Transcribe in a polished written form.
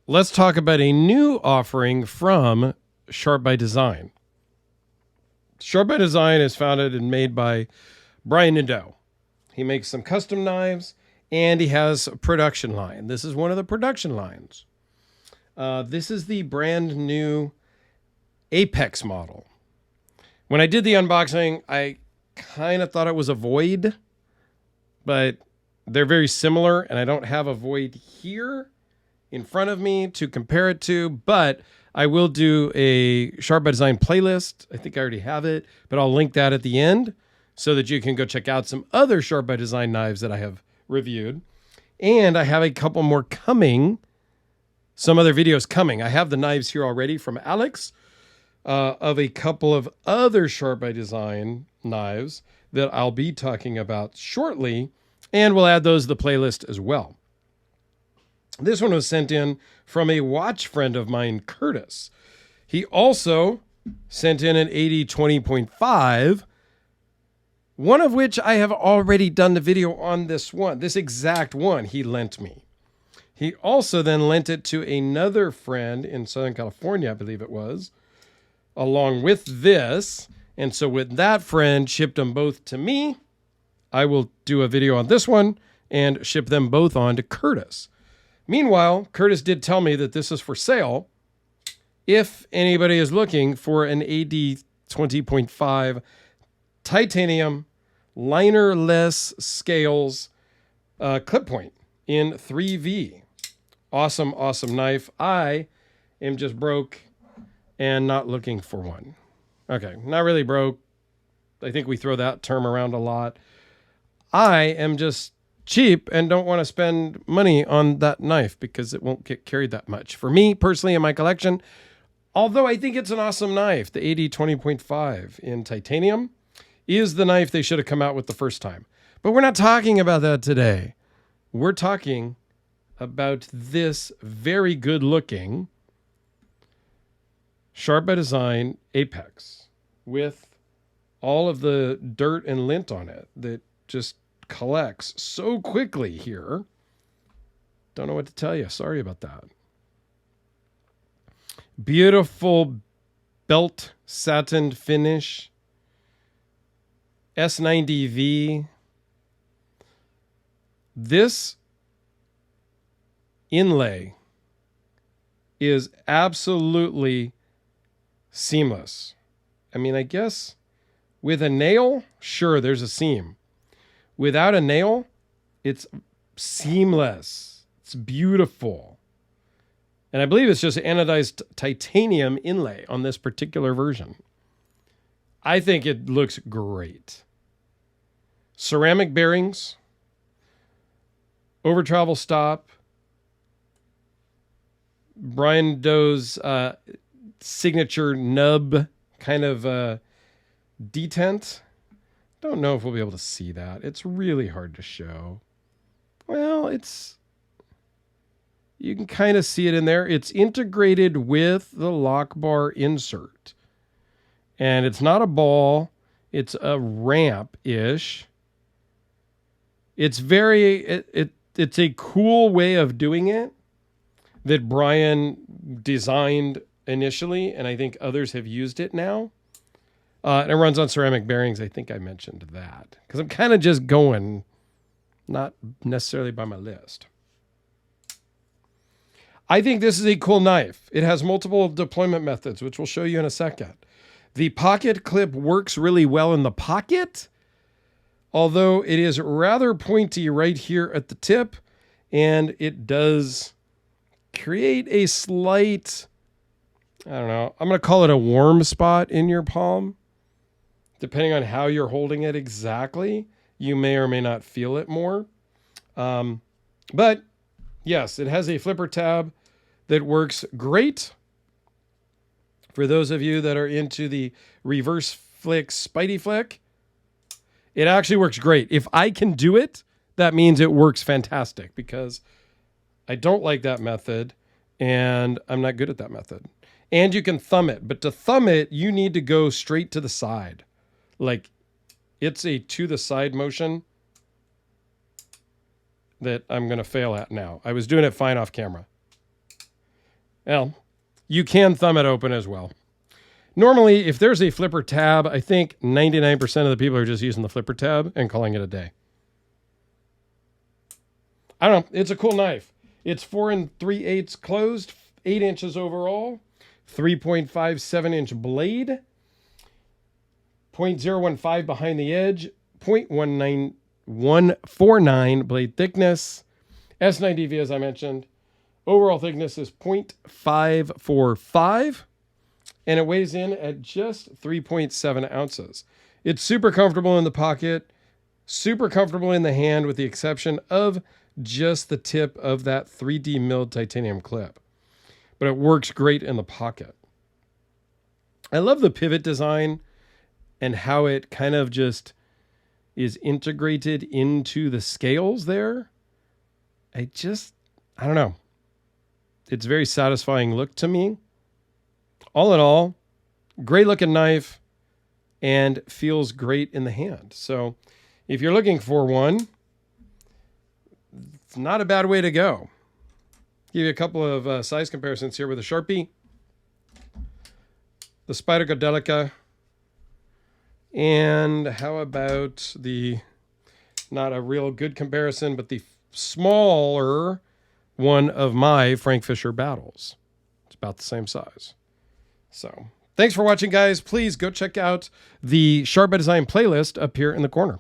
let's talk about a new offering from Sharp by Design. Sharp by Design is founded and made by Brian Nadeau. He makes some custom knives, and he has a production line. This is one of the production lines. This is the brand new Apex model. When I did the unboxing, I kind of thought it was a Void, but they're very similar, and I don't have a Void here in front of me to compare it to, but I will do a Sharp by Design playlist. I think I already have it, but I'll link that at the end so that you can go check out some other Sharp by Design knives that I have reviewed. And I have a couple more coming, some other videos coming. I have the knives here already from Alex of a couple of other Sharp by Design knives that I'll be talking about shortly, and we'll add those to the playlist as well. This one was sent in from a watch friend of mine, Curtis. He also sent in an 80-20.5, one of which I have already done the video on this one. This exact one he lent me. He also then lent it to another friend in Southern California, I believe it was, along with this. And so with that friend, shipped them both to me. I will do a video on this one and ship them both on to Curtis. Meanwhile, Curtis did tell me that this is for sale if anybody is looking for an AD 20.5 titanium liner-less scales clip point in 3V. Awesome, awesome knife. I am just broke and not looking for one. Okay, not really broke. I think we throw that term around a lot. I am just cheap and don't want to spend money on that knife because it won't get carried that much. For me, personally, in my collection, although I think it's an awesome knife, the AD 20.5 in titanium is the knife they should have come out with the first time. But we're not talking about that today. We're talking about this very good looking Sharp by Design Apex with all of the dirt and lint on it that just collects so quickly here. Don't know what to tell you. Sorry about that. Beautiful belt satin finish. S90V. This inlay is absolutely seamless. I mean, I guess with a nail, sure, there's a seam. Without a nail, it's seamless. It's beautiful. And I believe it's just anodized titanium inlay on this particular version. I think it looks great. Ceramic bearings, over travel stop, Brian Doe's signature nub kind of detent. Don't know if we'll be able to see that. It's really hard to show. Well, you can kind of see it in there. It's integrated with the lock bar insert. And it's not a ball. It's a ramp-ish. It's it's a cool way of doing it that Brian designed initially, and I think others have used it now. And it runs on ceramic bearings. I think I mentioned that because I'm kind of just going, not necessarily by my list. I think this is a cool knife. It has multiple deployment methods, which we'll show you in a second. The pocket clip works really well in the pocket, although it is rather pointy right here at the tip, and it does create a slight, I don't know, I'm going to call it a warm spot in your palm. Depending on how you're holding it exactly, you may or may not feel it more. But yes, it has a flipper tab that works great. For those of you that are into the reverse flick, Spidey flick, it actually works great. If I can do it, that means it works fantastic because I don't like that method and I'm not good at that method. And you can thumb it, but to thumb it, you need to go straight to the side. Like it's a to the side motion that I'm going to fail at now. I was doing it fine off camera. Well, you can thumb it open as well. Normally, if there's a flipper tab, I think 99% of the people are just using the flipper tab and calling it a day. I don't know. It's a cool knife. It's 4 3/8 closed, 8 inches overall, 3.57-inch blade, 0.015 behind the edge, 0.149 blade thickness, S90V as I mentioned. Overall thickness is 0.545, and it weighs in at just 3.7 ounces. It's super comfortable in the pocket, super comfortable in the hand with the exception of just the tip of that 3D milled titanium clip. But it works great in the pocket. I love the pivot design and how it kind of just is integrated into the scales there. I don't know. It's a very satisfying look to me. All in all, great looking knife and feels great in the hand. So if you're looking for one, it's not a bad way to go. Give you a couple of size comparisons here with the Sharpie, the Spyderco Delica, and how about the, not a real good comparison, but the smaller one of my Frank Fisher Battles. It's about the same size. So thanks for watching, guys. Please go check out the Sharp by Design playlist up here in the corner.